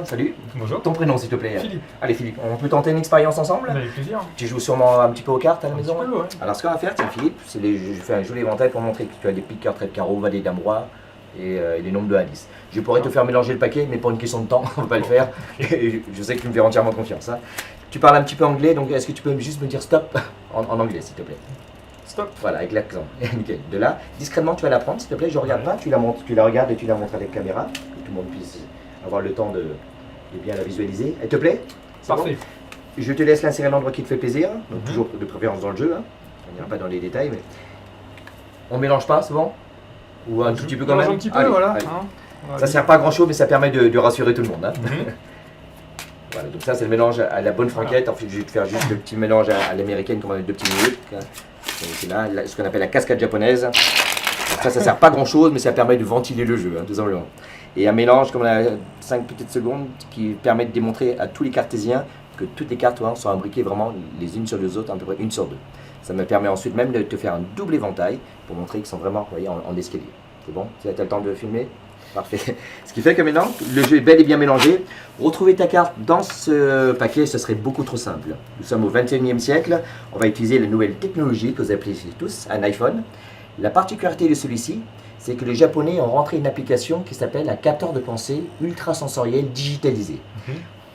salut. Bonjour. Ton prénom s'il te plaît. Philippe. Allez Philippe, on peut tenter une expérience ensemble? Avec plaisir. Tu joues sûrement un petit peu aux cartes à la Un maison? petit peu, ouais. Alors ce qu'on va faire, tiens Philippe, je fais un joli éventail pour montrer que tu as des piques cœurs, traits de carreau, valet, dame, roi et les nombres de Alice. Je pourrais te faire mélanger le paquet, mais pour une question de temps, on ne va pas le faire. Et je sais que tu me fais entièrement confiance. Hein. Tu parles un petit peu anglais, donc est-ce que tu peux juste me dire stop en anglais s'il te plaît? Stop. Voilà, avec l'accent. Nickel. De là, discrètement, tu vas la prendre, s'il te plaît. Je regarde pas, tu la montres, tu la regardes et tu la montres avec la caméra, que tout le monde puisse avoir le temps de bien la visualiser. Elle te plaît? C'est Parfait. bon. Je te laisse l'insérer à l'endroit qui te fait plaisir, donc toujours de préférence dans le jeu. Hein. On n'ira pas dans les détails, mais on mélange pas souvent? Ou un tout petit peu quand même? Un petit peu, Allez, voilà. allez. Hein. Ça sert pas à grand chose, mais ça permet de rassurer tout le monde. Hein. Voilà, donc ça c'est le mélange à la bonne franquette. Ensuite, je vais te faire juste le petit mélange à l'américaine, comme on a 2 petits minutes. C'est là, ce qu'on appelle la cascade japonaise. Ça sert pas à grand chose, mais ça permet de ventiler le jeu, hein, tout simplement. Et un mélange, comme on a 5 petites secondes, qui permet de démontrer à tous les cartésiens que toutes les cartes sont imbriquées vraiment les unes sur les autres, à peu près une sur deux. Ça me permet ensuite même de te faire un double éventail pour montrer qu'ils sont vraiment, vous voyez, en escalier. C'est bon? Tu as le temps de filmer? Parfait. Ce qui fait que maintenant, le jeu est bel et bien mélangé. Retrouver ta carte dans ce paquet, ce serait beaucoup trop simple. Nous sommes au XXIe siècle. On va utiliser la nouvelle technologie que vous appelez tous un iPhone. La particularité de celui-ci, c'est que les Japonais ont rentré une application qui s'appelle un capteur de pensée ultra sensoriel digitalisé.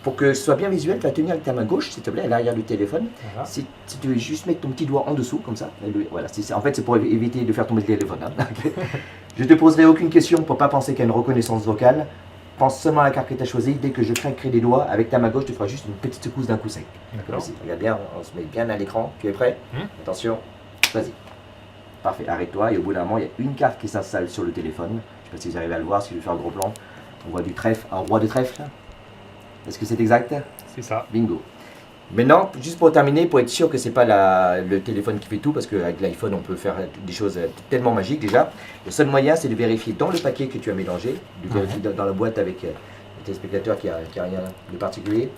Pour que ce soit bien visuel, tu vas tenir avec ta main gauche, s'il te plaît, à l'arrière du téléphone. Voilà. Si tu veux juste mettre ton petit doigt en dessous, comme ça. Voilà, en fait, c'est pour éviter de faire tomber le téléphone. Hein. Je ne te poserai aucune question pour ne pas penser qu'il y a une reconnaissance vocale. Pense seulement à la carte que tu as choisie. Dès que je craquerai des doigts, avec ta main gauche, tu feras juste une petite secousse d'un coup sec. D'accord. Regarde bien, on se met bien à l'écran. Tu es prêt? Attention, vas-y. Parfait, arrête-toi. Et au bout d'un moment, il y a une carte qui s'installe sur le téléphone. Je ne sais pas si vous arrivez à le voir, si je vais faire un gros plan. On voit du trèfle, un roi de trèfle. Est-ce que c'est exact? C'est ça. Bingo. Maintenant, juste pour terminer, pour être sûr que c'est pas le téléphone qui fait tout, parce qu'avec l'iPhone, on peut faire des choses tellement magiques déjà. Le seul moyen, c'est de vérifier dans le paquet que tu as mélangé, de vérifier dans la boîte avec le téléspectateur qui a rien de particulier.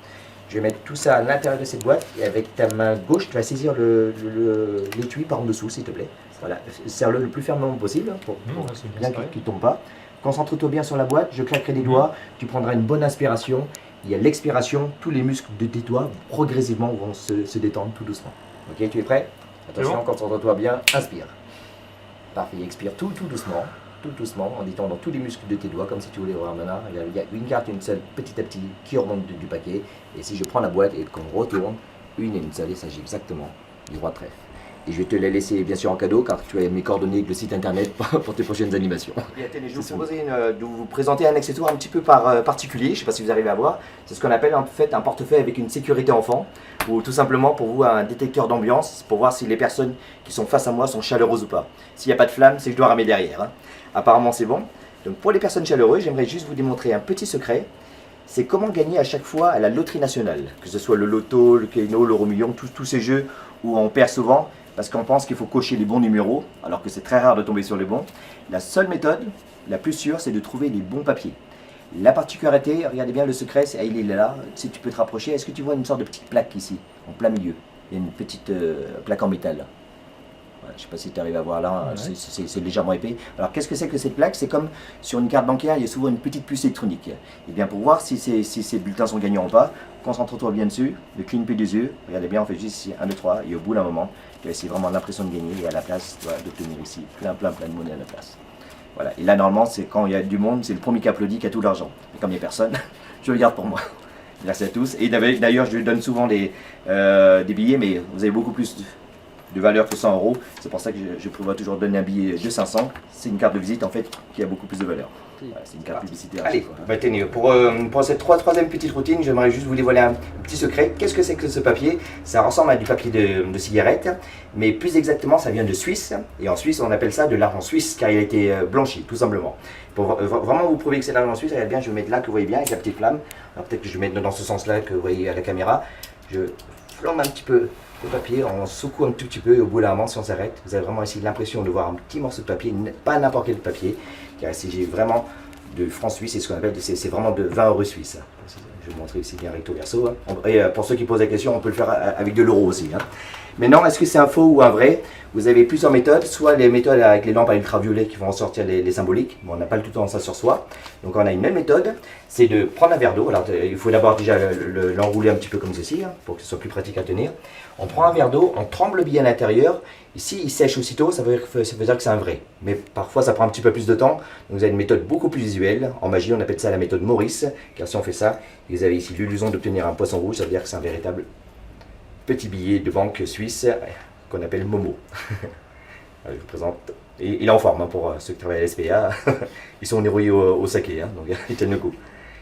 Je vais mettre tout ça à l'intérieur de cette boîte et avec ta main gauche, tu vas saisir l'étui par en dessous, s'il te plaît. Voilà, serre-le le plus fermement possible pour bien qu'il ne tombe pas. Concentre-toi bien sur la boîte, je claquerai les doigts, tu prendras une bonne inspiration. Il y a l'expiration, tous les muscles de tes doigts progressivement vont se détendre tout doucement. Ok, tu es prêt? Attention, bon. concentre-toi bien, inspire. Parfait, expire tout doucement, en détendant tous les muscles de tes doigts, comme si tu voulais voir maintenant. Il y a une carte, une seule, petit à petit, qui remonte du paquet. Et si je prends la boîte et qu'on retourne, une et une seule, il s'agit exactement du roi de trèfle. Et je vais te la laisser bien sûr en cadeau car tu as mes coordonnées avec le site internet pour tes prochaines animations. Et attendez, je vous propose de vous présenter un accessoire un petit peu particulier, je ne sais pas si vous arrivez à voir. C'est ce qu'on appelle en fait un portefeuille avec une sécurité enfant ou tout simplement pour vous un détecteur d'ambiance pour voir si les personnes qui sont face à moi sont chaleureuses ou pas. S'il n'y a pas de flamme, c'est que je dois ramer derrière. Hein. Apparemment c'est bon. Donc pour les personnes chaleureuses, j'aimerais juste vous démontrer un petit secret. C'est comment gagner à chaque fois à la loterie nationale. Que ce soit le loto, le Keno, l'euro million, tous ces jeux où on perd souvent. Parce qu'on pense qu'il faut cocher les bons numéros, alors que c'est très rare de tomber sur les bons. La seule méthode, la plus sûre, c'est de trouver les bons papiers. La particularité, regardez bien le secret, il est là, si tu peux te rapprocher, est-ce que tu vois une sorte de petite plaque ici, en plein milieu? Il y a une petite plaque en métal. Voilà, je ne sais pas si tu arrives à voir là, ouais. C'est légèrement épais. Alors qu'est-ce que c'est que cette plaque? C'est comme sur une carte bancaire, il y a souvent une petite puce électronique. Et bien pour voir si ces bulletins sont gagnants ou pas, concentre-toi bien dessus, ne cligne plus des yeux, regardez bien, on fait juste ici 1, 2, 3, et au bout d'un moment, tu as vraiment l'impression de gagner, et à la place, tu vas d'obtenir ici plein de monnaie à la place. Voilà, et là normalement, c'est quand il y a du monde, c'est le premier qui applaudit qui a tout l'argent. Mais comme il n'y a personne, je le garde pour moi. Merci à tous. Et d'ailleurs, je donne souvent des billets, mais vous avez beaucoup plus de valeur que 100 €. C'est pour ça que je prévois toujours donner un billet de 500. C'est une carte de visite en fait qui a beaucoup plus de valeur. Voilà, c'est une carte publicitaire. Allez, tenez, pour cette troisième petite routine, j'aimerais juste vous dévoiler un petit secret. Qu'est-ce que c'est que ce papier? Ça ressemble à du papier de cigarette, mais plus exactement, ça vient de Suisse. Et en Suisse, on appelle ça de l'argent suisse car il a été blanchi, tout simplement. Pour vraiment vous prouver que c'est de l'argent suisse, regardez bien, je vais mettre là que vous voyez bien avec la petite flamme. Alors peut-être que je vais mettre dans ce sens-là que vous voyez à la caméra. Je flambe un petit peu le papier, on secoue un tout petit peu et au bout d'un moment, si on s'arrête, vous avez vraiment ici l'impression de voir un petit morceau de papier, pas n'importe quel papier, car ici j'ai vraiment de francs suisses, c'est ce qu'on appelle, c'est vraiment de 20 € suisses. Je vais vous montrer ici bien recto verso. Hein. Et pour ceux qui posent la question, on peut le faire avec de l'euro aussi. Hein. Maintenant, est-ce que c'est un faux ou un vrai? Vous avez plusieurs méthodes, soit les méthodes avec les lampes à ultraviolet qui vont ressortir les symboliques. Bon, on n'a pas tout le temps ça sur soi. Donc on a une même méthode, c'est de prendre un verre d'eau. Alors il faut d'abord déjà l'enrouler un petit peu comme ceci, hein, pour que ce soit plus pratique à tenir. On prend un verre d'eau, on trempe le billet à l'intérieur. Ici, il sèche aussitôt, ça veut dire que c'est un vrai. Mais parfois, ça prend un petit peu plus de temps. Donc vous avez une méthode beaucoup plus visuelle. En magie, on appelle ça la méthode Maurice. Car si on fait ça, vous avez ici l'illusion d'obtenir un poisson rouge, ça veut dire que c'est un véritable petit billet de banque suisse qu'on appelle Momo. Je vous présente. Et il est en forme, hein, pour ceux qui travaillent à l'SPA. Ils sont enrouillés au saké, hein, donc ils tiennent le coup.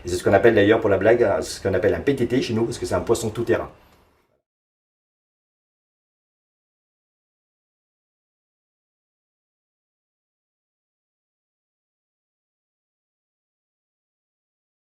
Et c'est ce qu'on appelle d'ailleurs pour la blague, ce qu'on appelle un PTT chez nous, parce que c'est un poisson tout-terrain.